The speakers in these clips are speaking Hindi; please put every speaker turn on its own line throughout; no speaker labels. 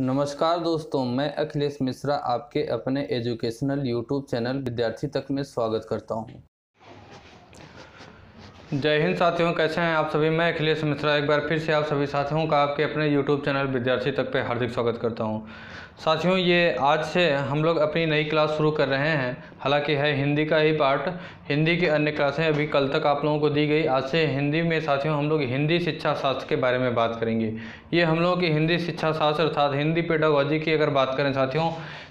नमस्कार दोस्तों, मैं अखिलेश मिश्रा आपके अपने एजुकेशनल यूट्यूब चैनल विद्यार्थी तक में स्वागत करता हूं। जय हिंद साथियों, कैसे हैं आप सभी। मैं अखिलेश मिश्रा एक बार फिर से आप सभी साथियों का आपके अपने यूट्यूब चैनल विद्यार्थी तक पे हार्दिक स्वागत करता हूं। साथियों, ये आज से हम लोग अपनी नई क्लास शुरू कर रहे हैं। हालांकि है हिंदी का ही पार्ट। हिंदी की अन्य क्लासें अभी कल तक आप लोगों को दी गई। आज से हिंदी में साथियों हम लोग हिंदी शिक्षा शास्त्र के बारे में बात करेंगे। ये हम लोगों की हिंदी शिक्षा शास्त्र अर्थात हिंदी पेडागोजी की अगर बात करें साथियों,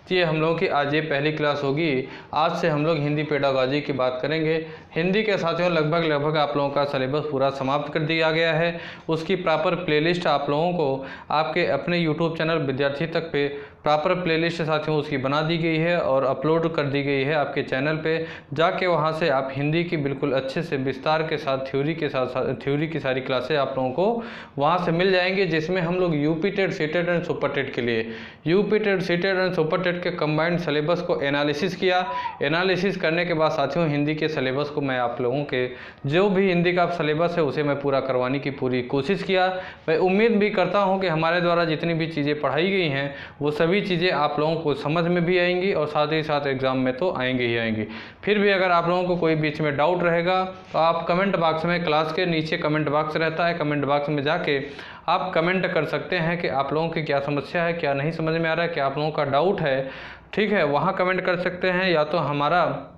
तो ये हम लोगों की आज ये पहली क्लास होगी। आज से हम लोग हिंदी पेडागोजी की बात करेंगे। हिंदी के साथियों लगभग आप लोगों का सिलेबस पूरा समाप्त कर दिया गया है। उसकी प्रॉपर प्लेलिस्ट आप लोगों को आपके अपने यूट्यूब चैनल विद्यार्थी तक पे प्रॉपर प्लेलिस्ट साथियों उसकी बना दी गई है और अपलोड कर दी गई है आपके चैनल पे। जाके वहाँ से आप हिंदी की बिल्कुल अच्छे से विस्तार के साथ थ्योरी की सारी क्लासें आप लोगों को वहाँ से मिल जाएंगी, जिसमें हम लोग UP TET, CTET and super TET के लिए UP TET, CTET and super TET के कंबाइंड सिलेबस को एनालिसिस किया। एनालिसिस करने के बाद साथियों हिंदी के सिलेबस को मैं आप लोगों के जो भी हिंदी का सिलेबस है उसे मैं पूरा करवाने की पूरी कोशिश किया। मैं उम्मीद भी करता हूं कि हमारे द्वारा जितनी भी चीज़ें पढ़ाई गई हैं वो सभी चीज़ें आप लोगों को समझ में भी आएंगी और साथ ही साथ एग्ज़ाम में तो आएंगी ही आएंगी। फिर भी अगर आप लोगों को कोई बीच में डाउट रहेगा तो आप कमेंट बॉक्स में, क्लास के नीचे कमेंट बॉक्स रहता है, कमेंट बॉक्स में जाके आप कमेंट कर सकते हैं कि आप लोगों की क्या समस्या है, क्या नहीं समझ में आ रहा है, क्या आप लोगों का डाउट है। ठीक है, वहाँ कमेंट कर सकते हैं। या तो हमारा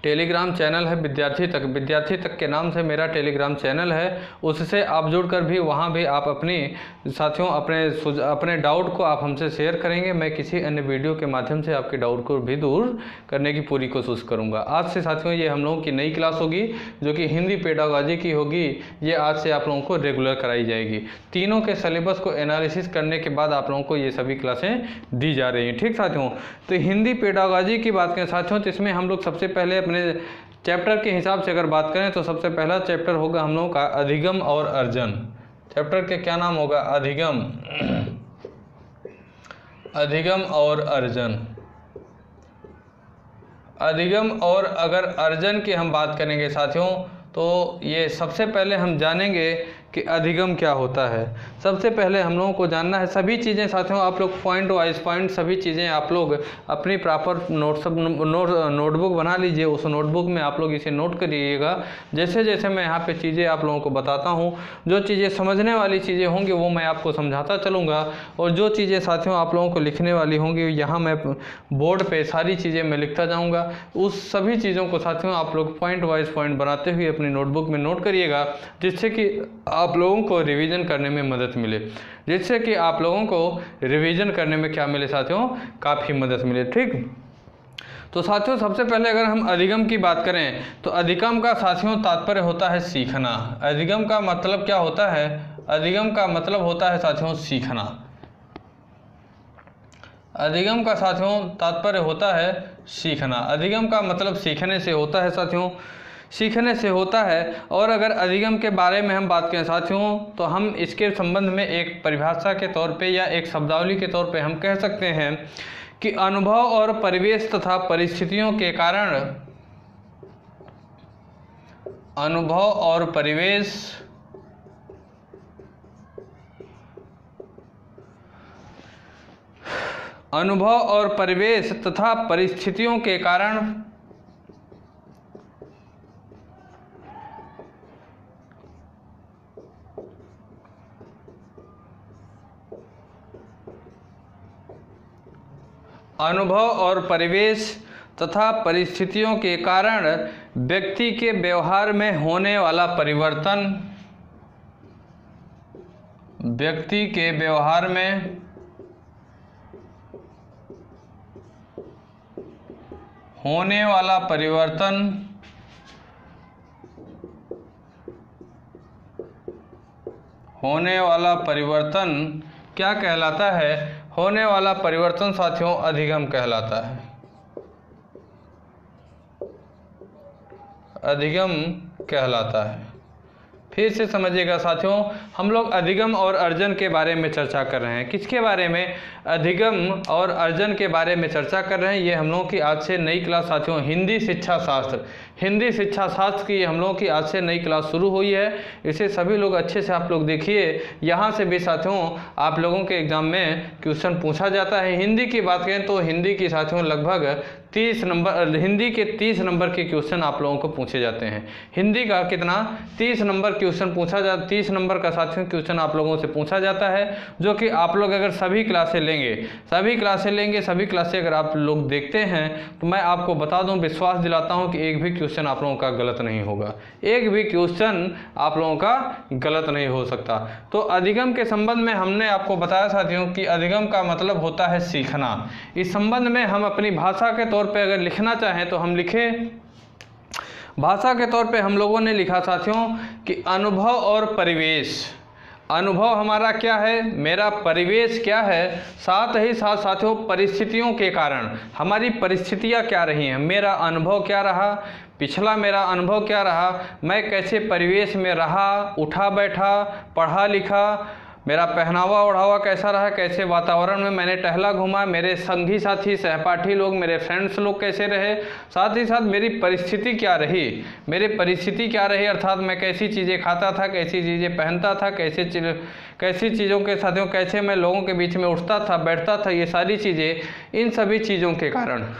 टेलीग्राम चैनल है विद्यार्थी तक के नाम से मेरा टेलीग्राम चैनल है, उससे आप जुड़कर भी वहाँ भी आप अपनी साथियों अपने डाउट को आप हमसे शेयर करेंगे। मैं किसी अन्य वीडियो के माध्यम से आपके डाउट को भी दूर करने की पूरी कोशिश करूँगा। आज से साथियों ये हम लोगों की नई क्लास होगी जो कि हिंदी पेडागोजी की होगी। ये आज से आप लोगों को रेगुलर कराई जाएगी। तीनों के सिलेबस को एनालिसिस करने के बाद आप लोगों को ये सभी क्लासें दी जा रही हैं। ठीक साथियों, तो हिंदी पेडागोजी की बात करें साथियों तो इसमें हम लोग सबसे पहले अपने चैप्टर के हिसाब से अगर बात करें तो सबसे पहला चैप्टर होगा हम लोगों का अधिगम और अर्जन। चैप्टर के क्या नाम होगा? अधिगम और अर्जन। अधिगम और अगर अर्जन की हम बात करेंगे साथियों तो ये सबसे पहले हम जानेंगे कि अधिगम क्या होता है। सबसे पहले हम लोगों को जानना है सभी चीज़ें साथियों, आप लोग पॉइंट वाइज पॉइंट सभी चीज़ें आप लोग अपनी प्रॉपर नोटबुक बना लीजिए। उस नोटबुक में आप लोग इसे नोट करिएगा। जैसे जैसे मैं यहाँ पे चीज़ें आप लोगों को बताता हूँ, जो चीज़ें समझने वाली चीज़ें होंगी वो मैं आपको समझाता चलूँगा, और जो चीज़ें साथियों आप लोगों को लिखने वाली होंगी यहाँ मैं बोर्ड पर सारी चीज़ें मैं लिखता जाऊँगा। उस सभी चीज़ों को साथियों आप लोग पॉइंट वाइज पॉइंट बनाते हुए अपनी नोटबुक में नोट करिएगा, जिससे कि आप लोगों को रिवीजन करने में मदद मिले। जिससे कि आप लोगों को रिवीजन करने में क्या मिले साथियों? काफ़ी मदद मिले। ठीक, तो साथियों सबसे पहले अगर हम अधिगम की बात करें तो अधिगम का साथियों तात्पर्य होता है सीखना। अधिगम का मतलब क्या होता है? अधिगम का मतलब होता है साथियों सीखना। अधिगम का साथियों तात्पर्य होता है सीखना। अधिगम का मतलब सीखने से होता है साथियों, सीखने से होता है। और अगर अधिगम के बारे में हम बात करें साथियों तो हम इसके संबंध में एक परिभाषा के तौर पे या एक शब्दावली के तौर पे हम कह सकते हैं कि अनुभव और परिवेश तथा परिस्थितियों के कारण, अनुभव और परिवेश तथा परिस्थितियों के कारण अनुभव और परिवेश तथा परिस्थितियों के कारण व्यक्ति के व्यवहार में होने वाला परिवर्तन, व्यक्ति के व्यवहार में होने वाला परिवर्तन क्या कहलाता है? होने वाला परिवर्तन साथियों अधिगम कहलाता है। अधिगम कहलाता है। फिर से समझिएगा साथियों, हम लोग अधिगम और अर्जन के बारे में चर्चा कर रहे हैं। किसके बारे में? अधिगम और अर्जन के बारे में चर्चा कर रहे हैं। ये हम लोगों की आज से नई क्लास साथियों हिंदी शिक्षा शास्त्र। हिंदी शिक्षा शास्त्र की हम लोगों की आज से नई क्लास शुरू हुई है। इसे सभी लोग अच्छे से आप लोग देखिए। यहाँ से भी साथियों आप लोगों के एग्ज़ाम में क्वेश्चन पूछा जाता है। हिंदी की बात करें तो हिंदी की साथियों लगभग 30 नंबर, हिंदी के 30 नंबर के क्वेश्चन आप लोगों को पूछे जाते हैं। हिंदी का कितना 30 नंबर क्वेश्चन पूछा जाता, 30 नंबर का साथियों क्वेश्चन आप लोगों से पूछा जाता है, जो कि आप लोग अगर सभी क्लासें लेंगे, सभी क्लासें अगर आप लोग देखते हैं तो मैं आपको बता दूं, विश्वास दिलाता हूं कि एक भी क्वेश्चन आप लोगों का गलत नहीं होगा, एक भी क्वेश्चन आप लोगों का गलत नहीं हो सकता। तो अधिगम के संबंध में हमने आपको बताया साथियों कि अधिगम का मतलब होता है सीखना। इस संबंध में हम अपनी भाषा के तौर पे अगर लिखना चाहें तो हम लिखें, भाषा के तौर पे हम लोगों ने लिखा साथियों कि अनुभव और परिवेश। अनुभव हमारा क्या है, मेरा परिवेश क्या है, साथ ही साथ साथियों परिस्थितियों के कारण हमारी परिस्थितियां क्या रही हैं, मेरा अनुभव क्या रहा, पिछला मेरा अनुभव क्या रहा, मैं कैसे परिवेश में रहा, उठा बैठा, पढ़ा लिखा, मेरा पहनावा ओढ़ावा कैसा रहा, कैसे वातावरण में मैंने टहला घूमा, मेरे संगी साथी सहपाठी लोग, मेरे फ्रेंड्स लोग कैसे रहे, साथ ही साथ मेरी परिस्थिति क्या रही, मेरी परिस्थिति क्या रही अर्थात मैं कैसी चीज़ें खाता था, कैसी चीज़ें पहनता था, कैसी चीज़ों के साथियों कैसे मैं लोगों के बीच में उठता था बैठता था, ये सारी चीज़ें, इन सभी चीज़ों के कारण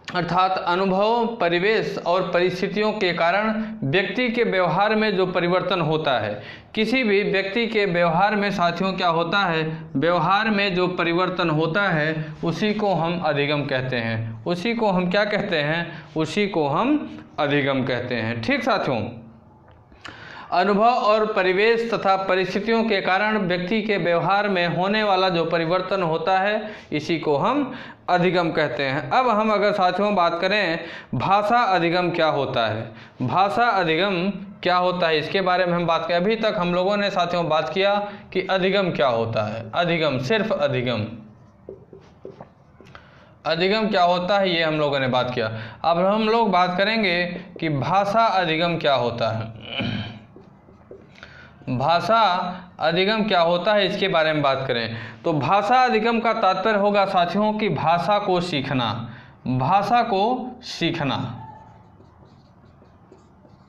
अर्थात अनुभव, परिवेश और परिस्थितियों के कारण व्यक्ति के व्यवहार में जो परिवर्तन होता है, किसी भी व्यक्ति के व्यवहार में साथियों क्या होता है, व्यवहार में जो परिवर्तन होता है उसी को हम अधिगम कहते हैं। उसी को हम क्या कहते हैं, उसी को हम अधिगम कहते हैं। ठीक साथियों, अनुभव और परिवेश तथा परिस्थितियों के कारण व्यक्ति के व्यवहार में होने वाला जो परिवर्तन होता है इसी को हम अधिगम कहते हैं। अब हम अगर साथियों बात करें भाषा अधिगम क्या होता है, भाषा अधिगम क्या होता है, इसके बारे में हम बात करें। अभी तक हम लोगों ने साथियों बात किया कि अधिगम क्या होता है, अधिगम सिर्फ अधिगम, अधिगम क्या होता है ये हम लोगों ने बात किया। अब हम लोग बात करेंगे कि भाषा अधिगम क्या होता है, भाषा अधिगम क्या होता है इसके बारे में बात करें तो भाषा अधिगम का तात्पर्य होगा साथियों कि भाषा को सीखना, भाषा को सीखना,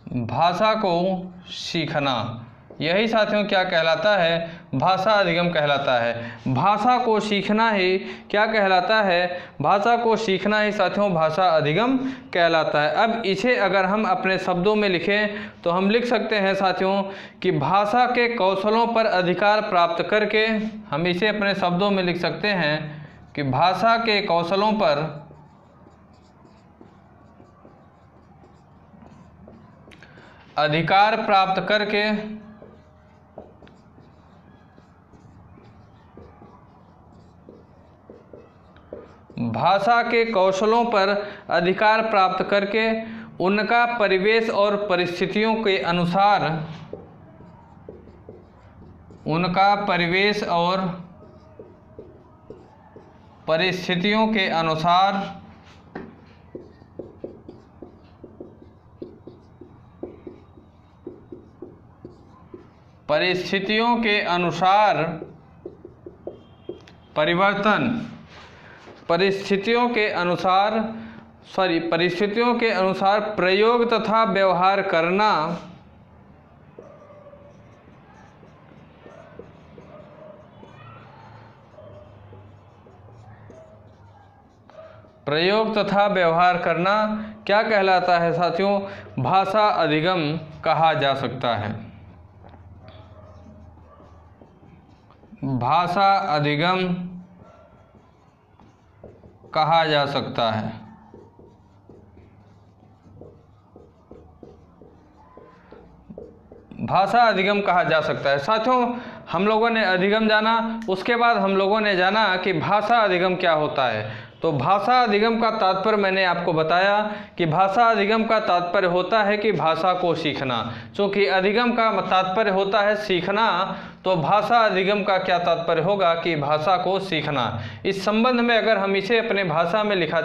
भाषा को सीखना, यही साथियों क्या कहलाता है, भाषा अधिगम कहलाता है। भाषा को सीखना ही क्या कहलाता है, भाषा को सीखना ही साथियों भाषा अधिगम कहलाता है। अब इसे अगर हम अपने शब्दों में लिखें तो हम लिख सकते हैं साथियों कि भाषा के कौशलों पर अधिकार प्राप्त करके, हम इसे अपने शब्दों में लिख सकते हैं कि भाषा के कौशलों पर अधिकार प्राप्त करके भाषा के कौशलों पर अधिकार प्राप्त करके उनका परिवेश और परिस्थितियों के अनुसार, उनका परिवेश और परिस्थितियों के अनुसार परिस्थितियों के अनुसार परिवर्तन, परिस्थितियों के अनुसार प्रयोग तथा व्यवहार करना, प्रयोग तथा व्यवहार करना क्या कहलाता है साथियों, भाषा अधिगम कहा जा सकता है। भाषा अधिगम कहा जा सकता है। भाषा अधिगम कहा जा सकता है। साथियों हम लोगों ने अधिगम जाना, उसके बाद हम लोगों ने जाना कि भाषा अधिगम क्या होता है। तो भाषा अधिगम का तात्पर्य मैंने आपको बताया कि भाषा अधिगम का तात्पर्य होता है कि भाषा को सीखना। चूँकि अधिगम का तात्पर्य होता है सीखना, तो भाषा अधिगम का क्या तात्पर्य होगा कि भाषा को सीखना। इस संबंध में अगर हम इसे अपने भाषा में लिखना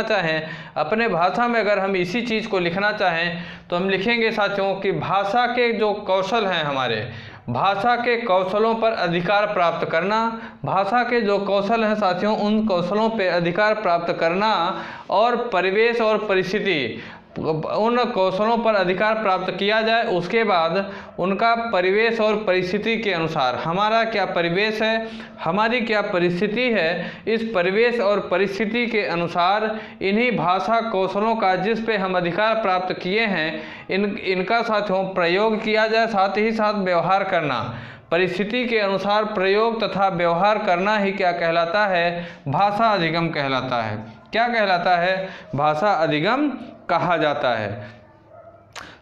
चाहें, अपने भाषा में अगर हम इसी चीज़ को लिखना चाहें तो हम लिखेंगे साथियों कि भाषा के जो कौशल हैं हमारे, भाषा के कौशलों पर अधिकार प्राप्त करना, भाषा के जो कौशल हैं साथियों उन कौशलों पर अधिकार प्राप्त करना, और परिवेश और परिस्थिति, उन कौशलों पर अधिकार प्राप्त किया जाए, उसके बाद उनका परिवेश और परिस्थिति के अनुसार, हमारा क्या परिवेश है, हमारी क्या परिस्थिति है, इस परिवेश और परिस्थिति के अनुसार इन्हीं भाषा कौशलों का जिस पे हम अधिकार प्राप्त किए हैं इनका साथियों प्रयोग किया जाए, साथ ही साथ व्यवहार करना। परिस्थिति के अनुसार प्रयोग तथा व्यवहार करना ही क्या कहलाता है, भाषा अधिगम कहलाता है। क्या कहलाता है, भाषा अधिगम कहा जाता है।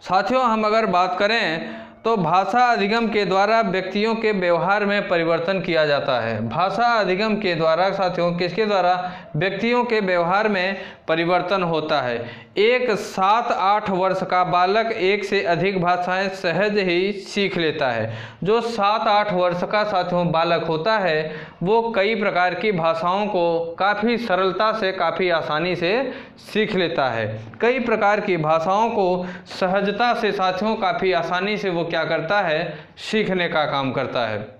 साथियों हम अगर बात करें तो भाषा अधिगम के द्वारा व्यक्तियों के व्यवहार में परिवर्तन किया जाता है। भाषा अधिगम के द्वारा साथियों किसके द्वारा, व्यक्तियों के व्यवहार में परिवर्तन होता है। एक 7-8 वर्ष का बालक एक से अधिक भाषाएं सहज ही सीख लेता है। जो 7-8 वर्ष का साथियों बालक होता है वो कई प्रकार की भाषाओं को काफ़ी सरलता से, काफ़ी आसानी से सीख लेता है। कई प्रकार की भाषाओं को सहजता से साथियों काफ़ी आसानी से वो क्या करता है, सीखने का काम करता है।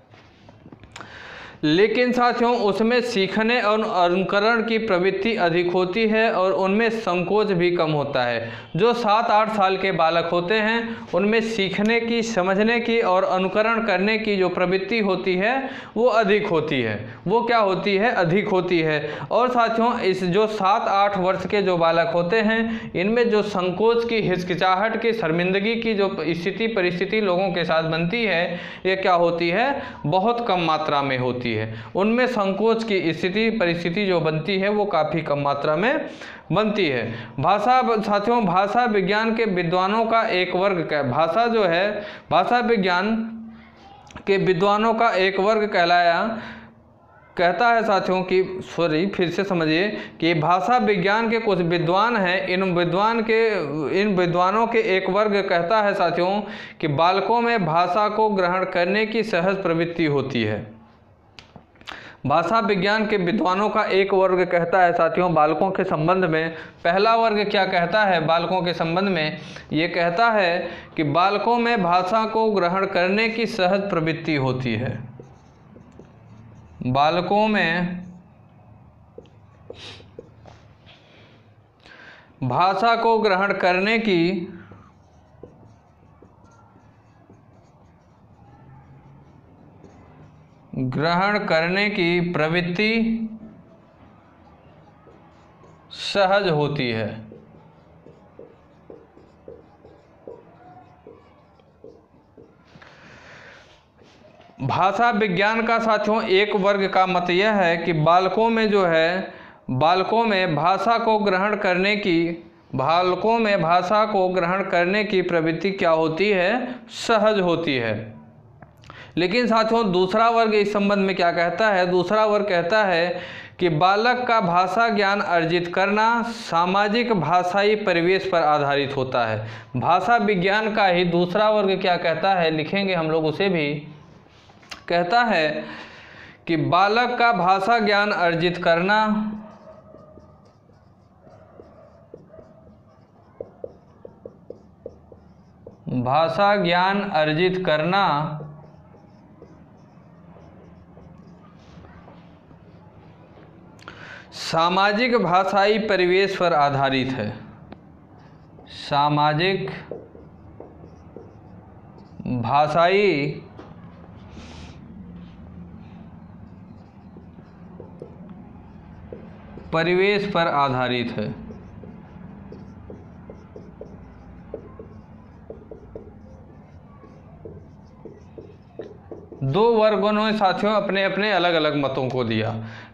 लेकिन साथियों उसमें सीखने और अनुकरण की प्रवृत्ति अधिक होती है और उनमें संकोच भी कम होता है। जो 7-8 साल के बालक होते हैं उनमें सीखने की, समझने की और अनुकरण करने की जो प्रवृत्ति होती है वो अधिक होती है। वो क्या होती है, अधिक होती है। और साथियों इस जो 7-8 वर्ष के जो बालक होते हैं इनमें जो संकोच की, हिचकिचाहट की, शर्मिंदगी की जो स्थिति परिस्थिति लोगों के साथ बनती है ये क्या होती है, बहुत कम मात्रा में होती है। उनमें संकोच की स्थिति परिस्थिति जो बनती है वो काफ़ी कम मात्रा में बनती है। भाषा साथियों भाषा विज्ञान के विद्वानों का एक वर्ग का, भाषा जो है भाषा विज्ञान के विद्वानों का एक वर्ग कहता है साथियों कि फिर से समझिए कि भाषा विज्ञान के कुछ विद्वान हैं, इन विद्वानों के एक वर्ग कहता है साथियों कि बालकों में भाषा को ग्रहण करने की सहज प्रवृत्ति होती है। भाषा विज्ञान के विद्वानों का एक वर्ग कहता है साथियों बालकों के संबंध में, पहला वर्ग क्या कहता है बालकों के संबंध में, ये कहता है कि बालकों में भाषा को ग्रहण करने की सहज प्रवृत्ति होती है। बालकों में भाषा को ग्रहण करने की प्रवृत्ति सहज होती है। भाषा विज्ञान का साथियों एक वर्ग का मत यह है कि बालकों में भाषा को ग्रहण करने की प्रवृत्ति क्या होती है, सहज होती है। लेकिन साथियों दूसरा वर्ग इस संबंध में क्या कहता है, दूसरा वर्ग कहता है कि बालक का भाषा ज्ञान अर्जित करना सामाजिक भाषाई परिवेश पर आधारित होता है। भाषा विज्ञान का ही दूसरा वर्ग क्या कहता है, लिखेंगे हम लोग उसे भी, कहता है कि बालक का भाषा ज्ञान अर्जित करना सामाजिक भाषाई परिवेश पर आधारित है। सामाजिक भाषाई परिवेश पर आधारित है। दो वर्गों ने साथियों अपने अपने अलग अलग मतों को दिया।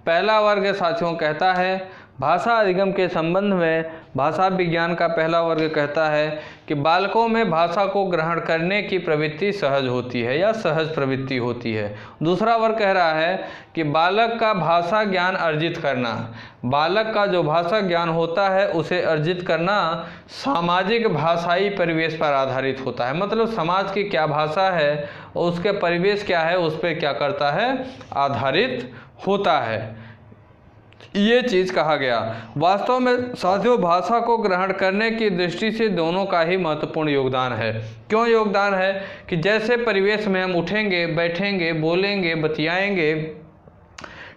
पहला वर्ग साथियों कहता है भाषा अधिगम के संबंध में, भाषा विज्ञान का पहला वर्ग कहता है कि बालकों में भाषा को ग्रहण करने की प्रवृत्ति सहज होती है या सहज प्रवृत्ति होती है। दूसरा वर्ग कह रहा है कि बालक का भाषा ज्ञान अर्जित करना, बालक का जो भाषा ज्ञान होता है उसे अर्जित करना सामाजिक भाषाई परिवेश पर आधारित होता है। मतलब समाज की क्या भाषा है और उसके परिवेश क्या है उस पर क्या करता है, आधारित होता है। ये चीज़ कहा गया। वास्तव में साथियों भाषा को ग्रहण करने की दृष्टि से दोनों का ही महत्वपूर्ण योगदान है। क्यों योगदान है कि जैसे परिवेश में हम उठेंगे, बैठेंगे, बोलेंगे, बतियाएंगे,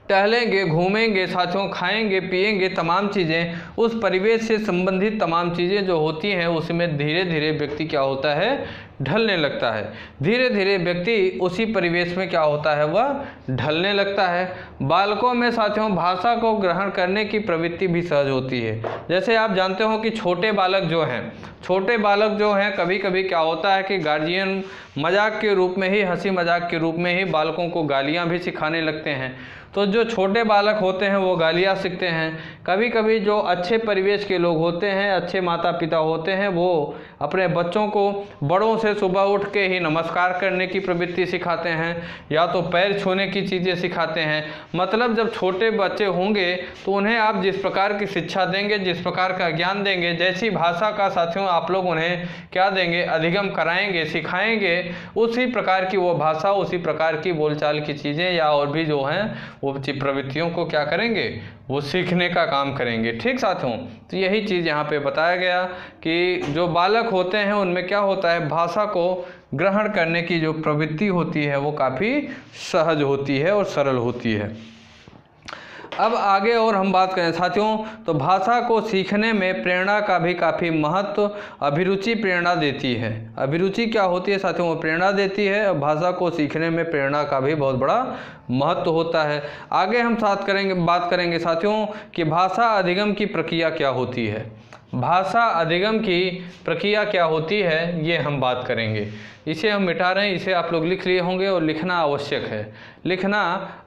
टहलेंगे, घूमेंगे, साथियों खाएंगे, पिएंगे, तमाम चीज़ें, उस परिवेश से संबंधित तमाम चीज़ें जो होती हैं उसमें धीरे धीरे व्यक्ति क्या होता है, ढलने लगता है। धीरे धीरे व्यक्ति उसी परिवेश में क्या होता है, वह ढलने लगता है। बालकों में साथियों भाषा को ग्रहण करने की प्रवृत्ति भी सहज होती है। जैसे आप जानते हो कि छोटे बालक जो हैं कभी कभी क्या होता है कि गार्जियन मजाक के रूप में ही, हंसी मजाक के रूप में ही बालकों को गालियाँ भी सिखाने लगते हैं। तो जो छोटे बालक होते हैं वो गालियाँ सीखते हैं। कभी कभी जो अच्छे परिवेश के लोग होते हैं, अच्छे माता पिता होते हैं, वो अपने बच्चों को बड़ों से सुबह उठ के ही नमस्कार करने की प्रवृत्ति सिखाते हैं या तो पैर छूने की चीज़ें सिखाते हैं। मतलब जब छोटे बच्चे होंगे तो उन्हें आप जिस प्रकार की शिक्षा देंगे, जिस प्रकार का ज्ञान देंगे, जैसी भाषा का साथियों आप लोग उन्हें क्या देंगे, अधिगम कराएंगे, सिखाएंगे, उसी प्रकार की वो भाषा, उसी प्रकार की बोलचाल की चीज़ें या और भी जो हैं वो प्रवृत्तियों को क्या करेंगे, वो सीखने का काम करेंगे। ठीक साथियों, तो यही चीज़ यहाँ पे बताया गया कि जो बालक होते हैं उनमें क्या होता है, भाषा को ग्रहण करने की जो प्रवृत्ति होती है वो काफ़ी सहज होती है और सरल होती है। अब आगे और हम बात करें साथियों, तो भाषा को सीखने में प्रेरणा का भी काफ़ी महत्व, अभिरुचि प्रेरणा देती है। अभिरुचि क्या होती है साथियों, वो प्रेरणा देती है और भाषा को सीखने में प्रेरणा का भी बहुत बड़ा महत्व होता है। आगे हम बात करेंगे साथियों कि भाषा अधिगम की प्रक्रिया क्या होती है। भाषा अधिगम की प्रक्रिया क्या होती है ये हम बात करेंगे। इसे हम मिटा रहे हैं, इसे आप लोग लिख लिए होंगे और लिखना आवश्यक है। लिखना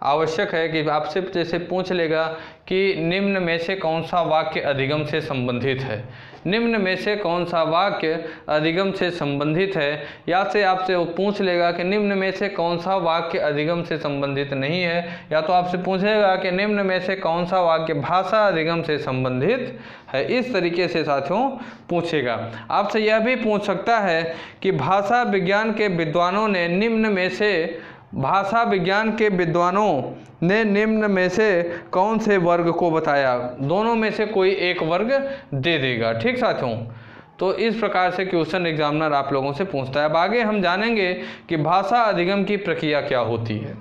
आवश्यक है कि आपसे जैसे पूछ लेगा कि निम्न में से कौन सा वाक्य अधिगम से संबंधित है, निम्न में से कौन सा वाक्य अधिगम से संबंधित है, या से आपसे वो पूछ लेगा कि निम्न में से कौन सा वाक्य अधिगम से संबंधित नहीं है, या तो आपसे पूछेगा कि निम्न में से कौन सा वाक्य भाषा अधिगम से संबंधित है। इस तरीके से साथियों पूछेगा। आपसे यह भी पूछ सकता है कि भाषा विज्ञान के विद्वानों ने निम्न में से कौन से वर्ग को बताया। दोनों में से कोई एक वर्ग दे देगा। ठीक साथियों, तो इस प्रकार से क्वेश्चन एग्जामिनर आप लोगों से पूछता है। अब आगे हम जानेंगे कि भाषा अधिगम की प्रक्रिया क्या होती है।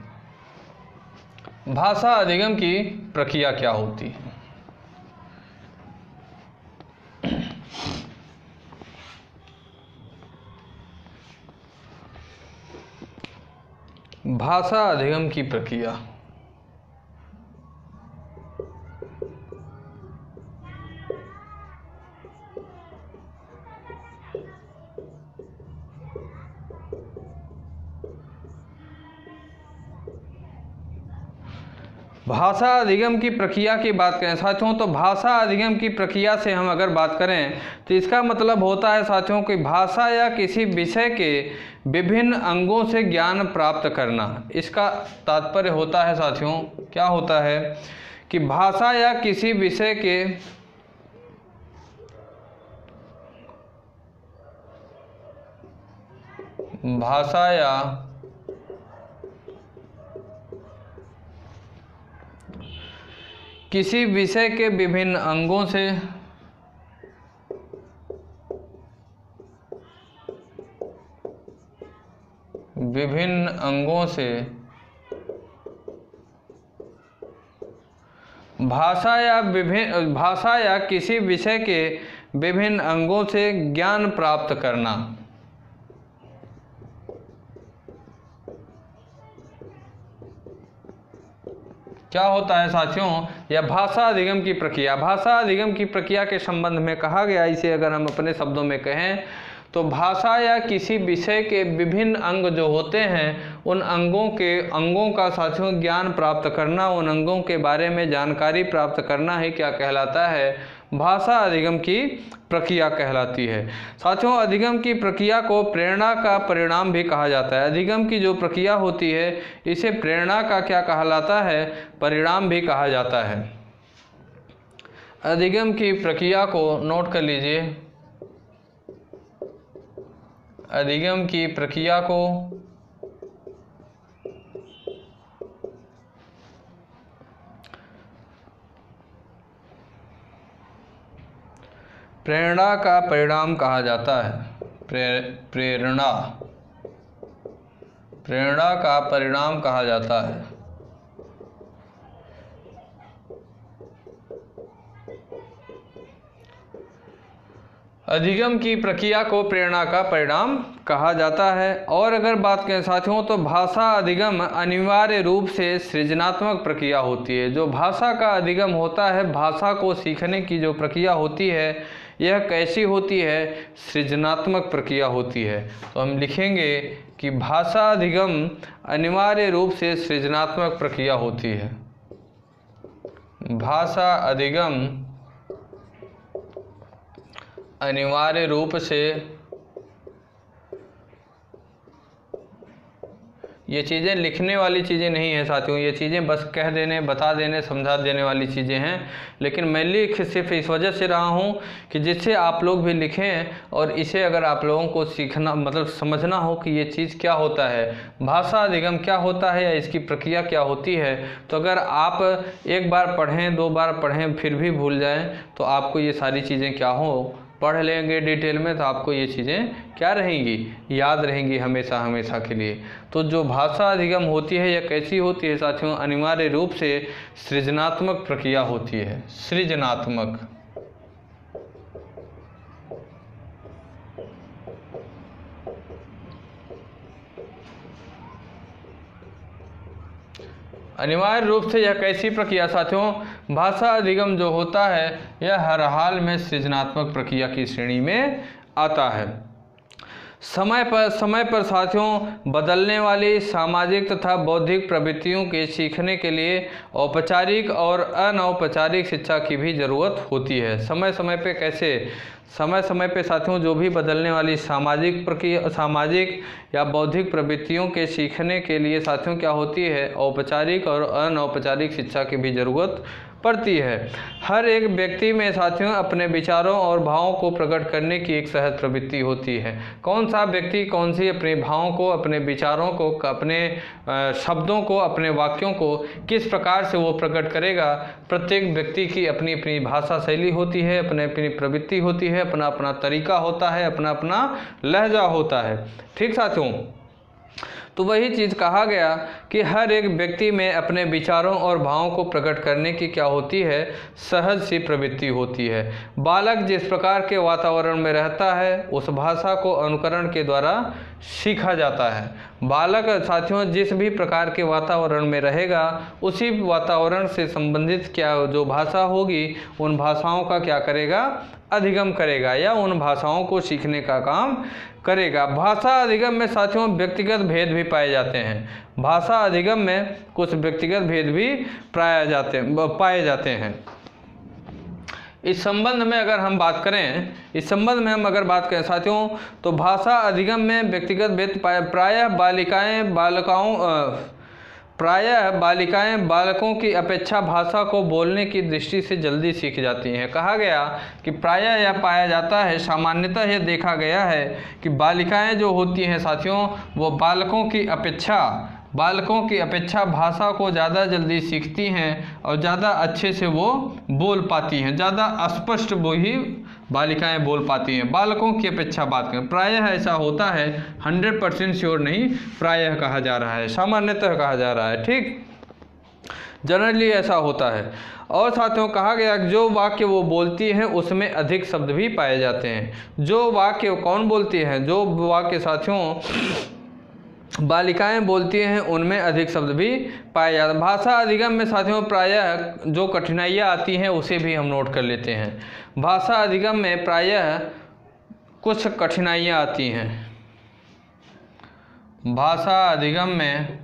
भाषा अधिगम की प्रक्रिया क्या होती है। भाषा अधिगम की प्रक्रिया भाषा अधिगम की प्रक्रिया की बात करें साथियों, तो भाषा अधिगम की प्रक्रिया से हम अगर बात करें तो इसका मतलब होता है साथियों कि भाषा या किसी विषय के विभिन्न अंगों से ज्ञान प्राप्त करना। इसका तात्पर्य होता है साथियों, क्या होता है कि भाषा या किसी विषय के किसी विषय के विभिन्न अंगों से भाषा या किसी विषय के विभिन्न अंगों से ज्ञान प्राप्त करना। क्या होता है साथियों, यह भाषा अधिगम की प्रक्रिया। भाषा अधिगम की प्रक्रिया के संबंध में कहा गया, इसे अगर हम अपने शब्दों में कहें तो भाषा या किसी विषय के विभिन्न अंग जो होते हैं उन अंगों का साथियों ज्ञान प्राप्त करना, उन अंगों के बारे में जानकारी प्राप्त करना ही क्या कहलाता है, भाषा अधिगम की प्रक्रिया कहलाती है। साथियों अधिगम की प्रक्रिया को प्रेरणा का परिणाम भी कहा जाता है। अधिगम की जो प्रक्रिया होती है इसे प्रेरणा का क्या कहलाता है, परिणाम भी कहा जाता है। अधिगम की प्रक्रिया को नोट कर लीजिए। अधिगम की प्रक्रिया को प्रेरणा का परिणाम कहा जाता है। प्रेरणा का परिणाम कहा जाता है। अधिगम की प्रक्रिया को प्रेरणा का परिणाम कहा जाता है। और अगर बात करें साथियों तो भाषा अधिगम अनिवार्य रूप से सृजनात्मक प्रक्रिया होती है। जो भाषा का अधिगम होता है, भाषा को सीखने की जो प्रक्रिया होती है, यह कैसी होती है? सृजनात्मक प्रक्रिया होती है। तो हम लिखेंगे कि भाषा अधिगम अनिवार्य रूप से सृजनात्मक प्रक्रिया होती है। भाषा अधिगम अनिवार्य रूप से, ये चीज़ें लिखने वाली चीज़ें नहीं हैं साथियों, ये चीज़ें बस कह देने, बता देने, समझा देने वाली चीज़ें हैं। लेकिन मैं लिख सिर्फ इस वजह से रहा हूँ कि जिससे आप लोग भी लिखें और इसे अगर आप लोगों को सीखना मतलब समझना हो कि ये चीज़ क्या होता है, भाषा अधिगम क्या होता है या इसकी प्रक्रिया क्या होती है। तो अगर आप एक बार पढ़ें, 2 बार पढ़ें, फिर भी भूल जाएँ तो आपको ये सारी चीज़ें क्या हो, पढ़ लेंगे डिटेल में तो आपको ये चीज़ें क्या रहेंगी, याद रहेंगी हमेशा हमेशा के लिए। तो जो भाषा अधिगम होती है यह कैसी होती है साथियों? अनिवार्य रूप से सृजनात्मक प्रक्रिया होती है। सृजनात्मक। अनिवार्य रूप से यह कैसी प्रक्रिया साथियों? भाषा अधिगम जो होता है यह हर हाल में सृजनात्मक प्रक्रिया की श्रेणी में आता है। समय पर साथियों बदलने वाली सामाजिक तथा बौद्धिक प्रवृत्तियों के सीखने के लिए औपचारिक और अनौपचारिक शिक्षा की भी जरूरत होती है। समय समय पे कैसे? समय समय पे साथियों जो भी बदलने वाली सामाजिक या बौद्धिक प्रवृत्तियों के सीखने के लिए साथियों क्या होती है? औपचारिक और अनौपचारिक शिक्षा की भी ज़रूरत पड़ती है। हर एक व्यक्ति में साथियों अपने विचारों और भावों को प्रकट करने की एक सहज प्रवृत्ति होती है। कौन सा व्यक्ति कौन सी अपने भावों को, अपने विचारों को, अपने शब्दों को, अपने वाक्यों को किस प्रकार से वो प्रकट करेगा? प्रत्येक व्यक्ति की अपनी अपनी भाषा शैली होती है, अपनी अपनी प्रवृत्ति होती है, अपना अपना तरीका होता है, अपना अपना लहजा होता है। ठीक साथियों, तो वही चीज़ कहा गया कि हर एक व्यक्ति में अपने विचारों और भावों को प्रकट करने की क्या होती है? सहज सी प्रवृत्ति होती है। बालक जिस प्रकार के वातावरण में रहता है उस भाषा को अनुकरण के द्वारा सीखा जाता है। बालक साथियों जिस भी प्रकार के वातावरण में रहेगा उसी वातावरण से संबंधित क्या जो भाषा होगी उन भाषाओं का क्या करेगा? अधिगम करेगा या उन भाषाओं को सीखने का काम करेगा। भाषा अधिगम में साथियों व्यक्तिगत भेद भी पाए जाते हैं। भाषा अधिगम में कुछ व्यक्तिगत भेद भी पाए जाते हैं। इस संबंध में अगर हम बात करें, साथियों तो भाषा अधिगम में व्यक्तिगत भेद प्रायः बालिकाएं बालकों की अपेक्षा भाषा को बोलने की दृष्टि से जल्दी सीख जाती हैं। कहा गया कि प्रायः यह पाया जाता है, सामान्यतः यह देखा गया है कि बालिकाएं जो होती हैं साथियों वो बालकों की अपेक्षा भाषा को ज़्यादा जल्दी सीखती हैं और ज़्यादा अच्छे से वो बोल पाती हैं, ज़्यादा स्पष्ट वो ही बालिकाएं बोल पाती हैं बालकों की अपेक्षा। बात करें प्रायः ऐसा होता है, 100% श्योर नहीं, प्रायः कहा जा रहा है, सामान्यतः कहा जा रहा है। ठीक, जनरली ऐसा होता है। और साथियों कहा गया कि जो वाक्य वो बोलती हैं उसमें अधिक शब्द भी पाए जाते हैं। जो वाक्य कौन बोलती हैं? जो वाक्य साथियों बालिकाएं बोलती हैं उनमें अधिक शब्द भी पाए जाते हैं। भाषा अधिगम में साथियों प्रायः जो कठिनाइयाँ आती हैं उसे भी हम नोट कर लेते हैं। भाषा अधिगम में प्रायः कुछ कठिनाइयाँ आती हैं। भाषा अधिगम में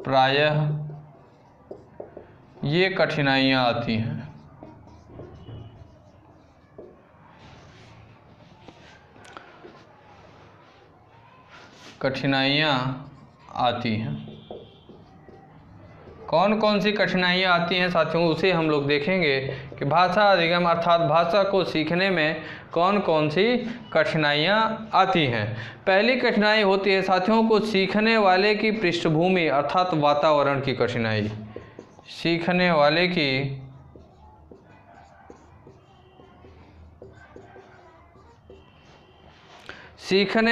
प्रायः ये कठिनाइयाँ आती हैं। कौन कौन सी कठिनाइयाँ आती हैं साथियों उसे हम लोग देखेंगे कि भाषा अधिगम अर्थात भाषा को सीखने में कौन कौन सी कठिनाइयाँ आती हैं। पहली कठिनाई होती है साथियों को सीखने वाले की पृष्ठभूमि अर्थात वातावरण की कठिनाई। सीखने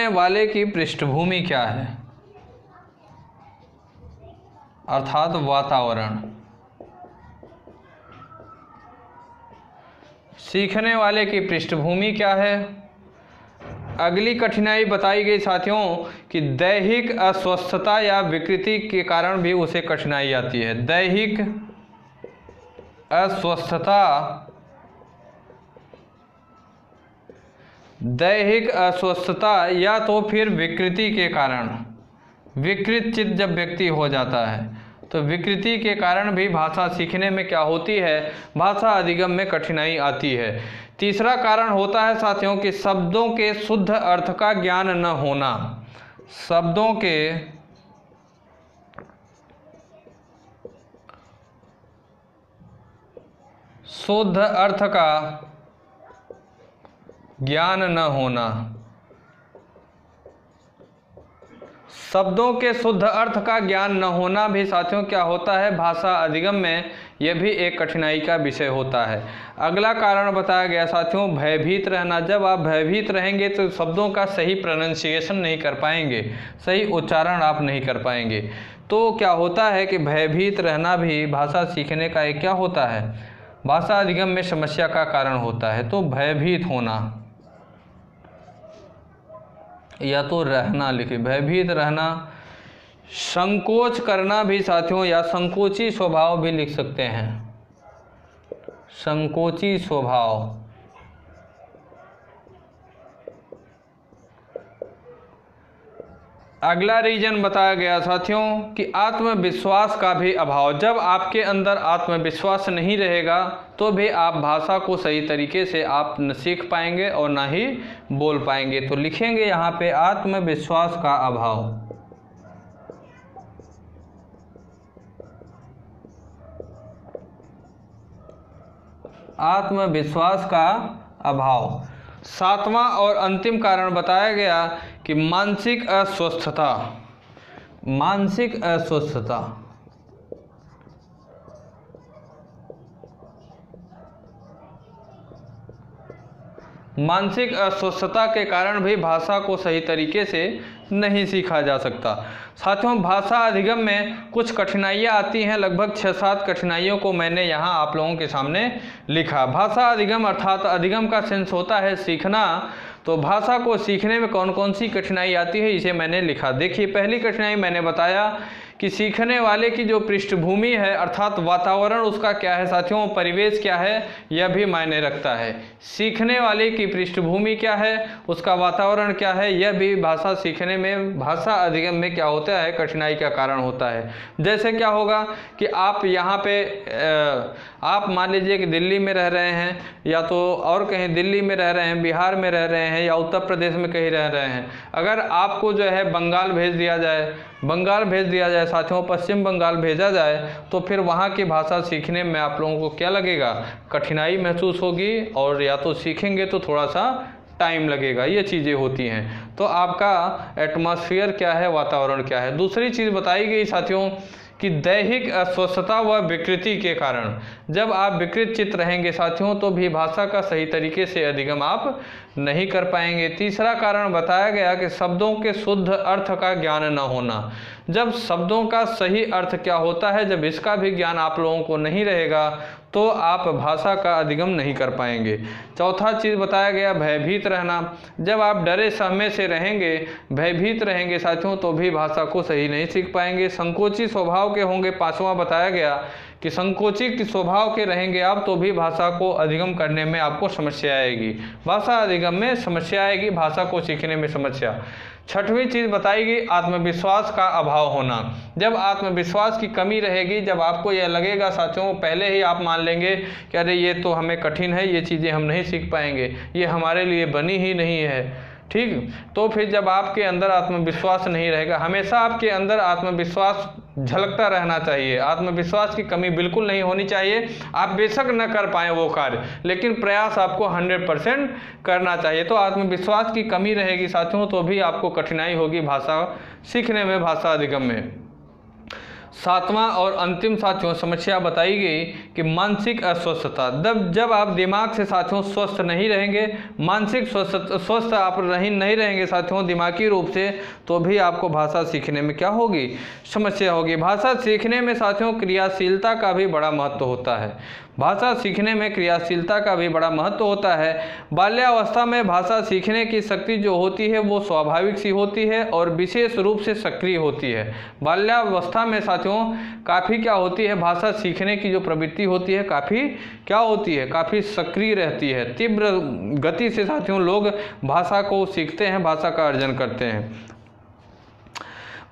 वाले की पृष्ठभूमि क्या है, अर्थात वातावरण। सीखने वाले की पृष्ठभूमि क्या है। अगली कठिनाई बताई गई साथियों कि दैहिक अस्वस्थता या विकृति के कारण भी उसे कठिनाई आती है। दैहिक अस्वस्थता या तो फिर विकृति के कारण, विकृत चित्त जब व्यक्ति हो जाता है तो विकृति के कारण भी भाषा सीखने में क्या होती है, भाषा अधिगम में कठिनाई आती है। तीसरा कारण होता है साथियों कि शब्दों के शुद्ध अर्थ का ज्ञान न होना। शब्दों के शुद्ध अर्थ का ज्ञान न होना। शब्दों के शुद्ध अर्थ का ज्ञान न होना भी साथियों क्या होता है, भाषा अधिगम में यह भी एक कठिनाई का विषय होता है। अगला कारण बताया गया साथियों भयभीत रहना। जब आप भयभीत रहेंगे तो शब्दों का सही प्रोनाउंसिएशन नहीं कर पाएंगे, सही उच्चारण आप नहीं कर पाएंगे। तो क्या होता है कि भयभीत रहना भी भाषा सीखने का एक क्या होता है, भाषा अधिगम में समस्या का कारण होता है। तो भयभीत होना या तो रहना, लिखिए भयभीत रहना। संकोच करना भी साथियों या संकोची स्वभाव भी लिख सकते हैं, संकोची स्वभाव। अगला रीजन बताया गया साथियों कि आत्मविश्वास का भी अभाव। जब आपके अंदर आत्मविश्वास नहीं रहेगा तो भी आप भाषा को सही तरीके से आप न सीख पाएंगे और ना ही बोल पाएंगे। तो लिखेंगे यहाँ पे आत्मविश्वास का अभाव। आत्मविश्वास का अभाव। सातवां और अंतिम कारण बताया गया कि मानसिक अस्वस्थता। मानसिक अस्वस्थता, मानसिक अस्वस्थता के कारण भी भाषा को सही तरीके से नहीं सीखा जा सकता। साथियों भाषा अधिगम में कुछ कठिनाइयाँ आती हैं, लगभग 6-7 कठिनाइयों को मैंने यहाँ आप लोगों के सामने लिखा। भाषा अधिगम अर्थात अधिगम का सेंस होता है सीखना। तो भाषा को सीखने में कौन कौन सी कठिनाई आती है इसे मैंने लिखा। देखिए पहली कठिनाई मैंने बताया कि सीखने वाले की जो पृष्ठभूमि है अर्थात वातावरण उसका क्या है साथियों, परिवेश क्या है, यह भी मायने रखता है। सीखने वाले की पृष्ठभूमि क्या है, उसका वातावरण क्या है, यह भी भाषा सीखने में, भाषा अधिगम में क्या होता है, कठिनाई का कारण होता है। जैसे क्या होगा कि आप यहाँ पे आप मान लीजिए कि दिल्ली में रह रहे हैं या तो और कहीं दिल्ली में रह रहे हैं, बिहार में रह रहे हैं या उत्तर प्रदेश में कहीं रह रहे हैं। अगर आपको जो है बंगाल भेज दिया जाए, बंगाल भेज दिया जाए साथियों, पश्चिम बंगाल भेजा जाए तो फिर वहाँ की भाषा सीखने में आप लोगों को क्या लगेगा, कठिनाई महसूस होगी और या तो सीखेंगे तो थोड़ा सा टाइम लगेगा। ये चीज़ें होती हैं। तो आपका एटमॉस्फेयर क्या है, वातावरण क्या है। दूसरी चीज़ बताई गई साथियों कि दैहिक अस्वस्थता व विकृति के कारण, जब आप विकृत चित्त रहेंगे साथियों तो भी भाषा का सही तरीके से अधिगम आप नहीं कर पाएंगे। तीसरा कारण बताया गया कि शब्दों के शुद्ध अर्थ का ज्ञान न होना। जब शब्दों का सही अर्थ क्या होता है, जब इसका भी ज्ञान आप लोगों को नहीं रहेगा तो आप भाषा का अधिगम नहीं कर पाएंगे। चौथा चीज़ बताया गया भयभीत रहना। जब आप डरे सहमे से रहेंगे, भयभीत रहेंगे साथियों तो भी भाषा को सही नहीं सीख पाएंगे। संकोची स्वभाव के होंगे, पांचवा बताया गया कि संकोची के स्वभाव के रहेंगे आप तो भी भाषा को अधिगम करने में आपको समस्या आएगी, भाषा अधिगम में समस्या आएगी, भाषा को सीखने में समस्या। छठवीं चीज़ बताई गई आत्मविश्वास का अभाव होना। जब आत्मविश्वास की कमी रहेगी, जब आपको यह लगेगा साथियों, पहले ही आप मान लेंगे कि अरे ये तो हमें कठिन है, ये चीज़ें हम नहीं सीख पाएंगे, ये हमारे लिए बनी ही नहीं है, ठीक। तो फिर जब आपके अंदर आत्मविश्वास नहीं रहेगा, हमेशा आपके अंदर आत्मविश्वास झलकता रहना चाहिए, आत्मविश्वास की कमी बिल्कुल नहीं होनी चाहिए। आप बेशक न कर पाएँ वो कार्य, लेकिन प्रयास आपको 100% करना चाहिए। तो आत्मविश्वास की कमी रहेगी साथियों तो भी आपको कठिनाई होगी भाषा सीखने में, भाषा अधिगम में। सातवां और अंतिम साथियों समस्या बताई गई कि मानसिक अस्वस्थता। जब आप दिमाग से साथियों स्वस्थ नहीं रहेंगे, मानसिक स्वस्थ आप नहीं रहेंगे साथियों दिमागी रूप से, तो भी आपको भाषा सीखने में क्या होगी, समस्या होगी। भाषा सीखने में साथियों क्रियाशीलता का भी बड़ा महत्व होता है। भाषा सीखने में क्रियाशीलता का भी बड़ा महत्व होता है। बाल्यावस्था में भाषा सीखने की शक्ति जो होती है वो स्वाभाविक सी होती है और विशेष रूप से सक्रिय होती है। बाल्यावस्था में साथियों काफ़ी क्या होती है, भाषा सीखने की जो प्रवृत्ति होती है काफ़ी क्या होती है, काफ़ी सक्रिय रहती है। तीव्र गति से साथियों लोग भाषा को सीखते हैं, भाषा का अर्जन करते हैं।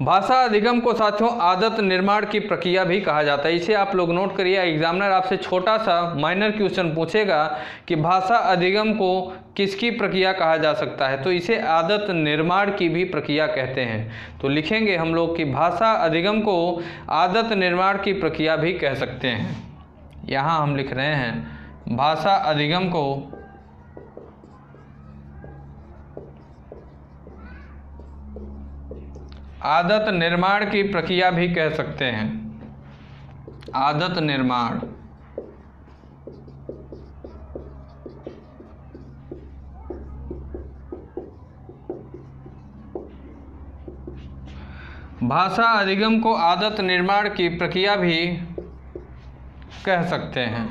भाषा अधिगम को साथियों आदत निर्माण की प्रक्रिया भी कहा जाता है। इसे आप लोग नोट करिए, एग्जामिनर आपसे छोटा सा माइनर क्वेश्चन पूछेगा कि भाषा अधिगम को किसकी प्रक्रिया कहा जा सकता है, तो इसे आदत निर्माण की भी प्रक्रिया कहते हैं। तो लिखेंगे हम लोग कि भाषा अधिगम को आदत निर्माण की प्रक्रिया भी कह सकते हैं। यहाँ हम लिख रहे हैं भाषा अधिगम को आदत निर्माण की प्रक्रिया भी कह सकते हैं। आदत निर्माण। भाषा अधिगम को आदत निर्माण की प्रक्रिया भी कह सकते हैं।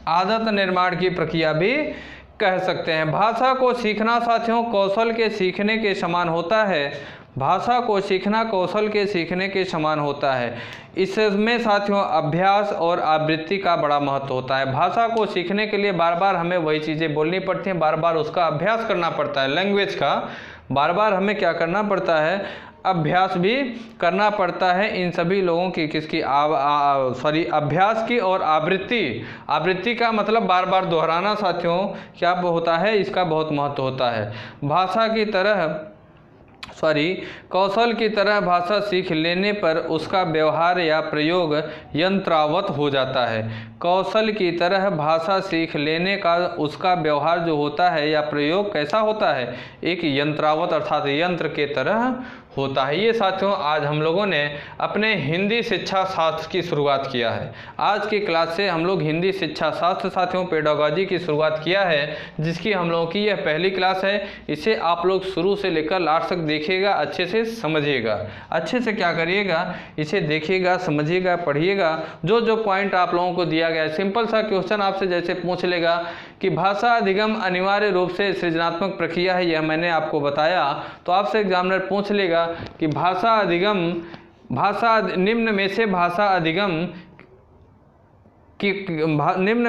आदत निर्माण की प्रक्रिया भी कह सकते हैं। भाषा को सीखना साथियों कौशल के सीखने के समान होता है। भाषा को सीखना कौशल के सीखने के समान होता है। इसमें साथियों अभ्यास और आवृत्ति का बड़ा महत्व होता है। भाषा को सीखने के लिए बार बार हमें वही चीज़ें बोलनी पड़ती हैं, बार बार उसका अभ्यास करना पड़ता है। लैंग्वेज का बार बार हमें क्या करना पड़ता है, अभ्यास भी करना पड़ता है। इन सभी लोगों की किसकी अभ्यास की और आवृत्ति का मतलब बार बार दोहराना साथियों क्या होता है, इसका बहुत महत्व होता है। भाषा की तरह कौशल की तरह भाषा सीख लेने पर उसका व्यवहार या प्रयोग यंत्रावत हो जाता है। कौशल की तरह भाषा सीख लेने का उसका व्यवहार जो होता है या प्रयोग कैसा होता है, एक यंत्रावत अर्थात यंत्र के तरह होता है। ये साथियों आज हम लोगों ने अपने हिंदी शिक्षा शास्त्र की शुरुआत किया है। आज की क्लास से हम लोग हिंदी शिक्षा शास्त्र साथियों पेडागॉजी की शुरुआत किया है, जिसकी हम लोगों की यह पहली क्लास है। इसे आप लोग शुरू से लेकर लास्ट तक देखिएगा, अच्छे से समझिएगा। अच्छे से क्या करिएगा, इसे देखिएगा, समझिएगा, पढ़िएगा। जो जो पॉइंट आप लोगों को दिया गया है, सिंपल सा क्वेश्चन आपसे जैसे पूछ लेगा कि भाषा अधिगम अनिवार्य रूप से सृजनात्मक प्रक्रिया है, यह मैंने आपको बताया, तो आपसे एग्जामिनर पूछ लेगा कि निम्न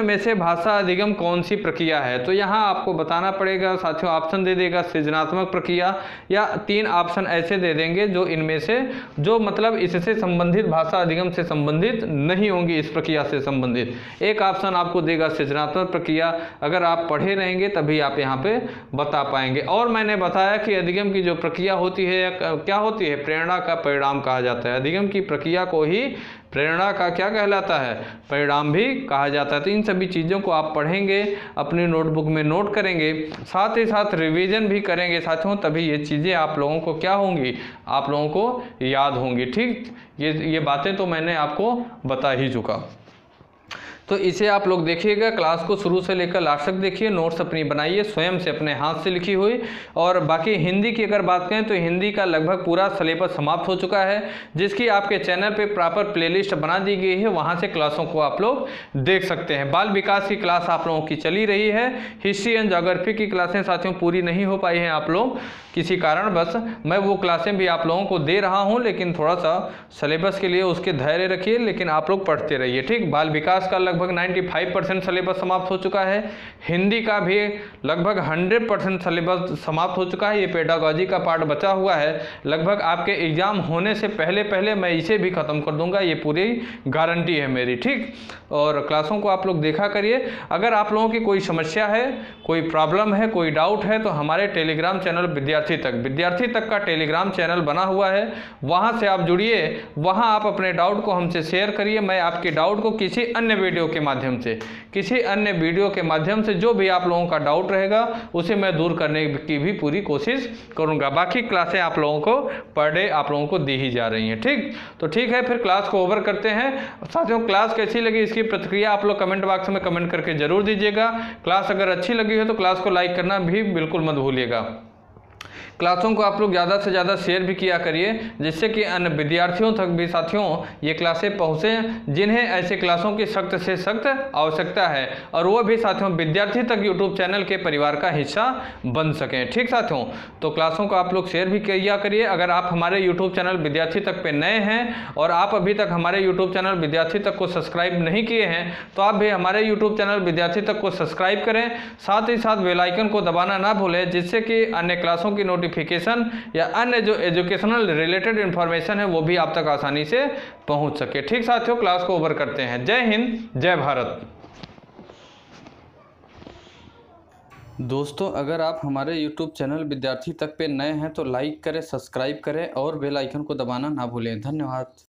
में से भाषा अधिगम कौन सी प्रक्रिया है। तो यहाँ आपको बताना पड़ेगा साथियों, ऑप्शन दे देगा सृजनात्मक प्रक्रिया, या 3 ऑप्शन ऐसे दे देंगे जो इनमें से जो मतलब इससे संबंधित भाषा अधिगम से संबंधित नहीं होंगी, इस प्रक्रिया से संबंधित। एक ऑप्शन आपको देगा सृजनात्मक प्रक्रिया। अगर आप पढ़े रहेंगे तभी आप यहाँ पे बता पाएंगे। और मैंने बताया कि अधिगम की जो प्रक्रिया होती है क्या होती है, प्रेरणा का परिणाम कहा जाता है। अधिगम की प्रक्रिया को ही प्रेरणा का क्या कहलाता है, परिणाम भी कहा जाता है। तो इन सभी चीज़ों को आप पढ़ेंगे, अपनी नोटबुक में नोट करेंगे, साथ ही साथ रिवीजन भी करेंगे साथियों, तभी ये चीज़ें आप लोगों को क्या होंगी, आप लोगों को याद होंगी। ठीक, ये बातें तो मैंने आपको बता ही चुका। तो इसे आप लोग देखिएगा, क्लास को शुरू से लेकर लास्ट तक देखिए, नोट्स अपनी बनाइए स्वयं से अपने हाथ से लिखी हुई। और बाकी हिंदी की अगर बात करें तो हिंदी का लगभग पूरा सिलेबस समाप्त हो चुका है, जिसकी आपके चैनल पे प्रॉपर प्लेलिस्ट बना दी गई है, वहाँ से क्लासों को आप लोग देख सकते हैं। बाल विकास की क्लास आप लोगों की चली रही है। हिस्ट्री एंड ज्योग्राफी की क्लासें साथियों पूरी नहीं हो पाई हैं आप लोग किसी कारणवश, मैं वो क्लासें भी आप लोगों को दे रहा हूँ, लेकिन थोड़ा सा सिलेबस के लिए उसके धैर्य रखिए, लेकिन आप लोग पढ़ते रहिए। ठीक, बाल विकास का लगभग 95% सिलेबस समाप्त हो चुका है। हिंदी का भी लगभग 100% सिलेबस समाप्त हो चुका है। ये पेडागॉजी का पार्ट बचा हुआ है, लगभग आपके एग्जाम होने से पहले मैं इसे भी ख़त्म कर दूंगा, ये पूरी गारंटी है मेरी। ठीक, और क्लासों को आप लोग देखा करिए। अगर आप लोगों की कोई समस्या है, कोई प्रॉब्लम है, कोई डाउट है, तो हमारे टेलीग्राम चैनल विद्यार्थी तक का टेलीग्राम चैनल बना हुआ है, वहाँ से आप जुड़िए, वहाँ आप अपने डाउट को हमसे शेयर करिए। मैं आपके डाउट को किसी अन्य वीडियो के माध्यम से, किसी अन्य वीडियो के माध्यम से जो भी आप लोगों का डाउट रहेगा उसे मैं दूर करने की भी पूरी कोशिश करूँगा। बाकी क्लासें आप लोगों को पर डे आप लोगों को दी ही जा रही हैं। ठीक, तो ठीक है, फिर क्लास को ओवर करते हैं। साथियों, क्लास कैसी लगी इसकी प्रतिक्रिया आप लोग कमेंट बॉक्स में कमेंट करके जरूर दीजिएगा। क्लास अगर अच्छी लगी हो तो क्लास को लाइक करना भी बिल्कुल मत भूलिएगा। क्लासों को आप लोग ज़्यादा से ज़्यादा शेयर भी किया करिए, जिससे कि अन्य विद्यार्थियों तक भी साथियों ये क्लासें पहुँचें जिन्हें ऐसे क्लासों की सख्त से सख्त आवश्यकता है, और वो भी साथियों विद्यार्थी तक यूट्यूब चैनल के परिवार का हिस्सा बन सकें। ठीक साथियों, तो क्लासों को आप लोग शेयर भी किया करिए। अगर आप हमारे यूट्यूब चैनल विद्यार्थी तक पे नए हैं और आप अभी तक हमारे यूट्यूब चैनल विद्यार्थी तक को सब्सक्राइब नहीं किए हैं तो आप भी हमारे यूट्यूब चैनल विद्यार्थी तक को सब्सक्राइब करें, साथ ही साथ बेल आइकन को दबाना ना भूलें, जिससे कि अन्य क्लासों की नोटिफिकेशन या अन्य जो एजुकेशनल रिलेटेड इंफॉर्मेशन है वो भी आप तक आसानी से पहुंच सके। ठीक साथियों, क्लास को ओवर करते हैं। जय हिंद, जय भारत। दोस्तों, अगर आप हमारे YouTube चैनल विद्यार्थी तक पे नए हैं तो लाइक करें, सब्सक्राइब करें और बेल आइकन को दबाना ना भूलें। धन्यवाद।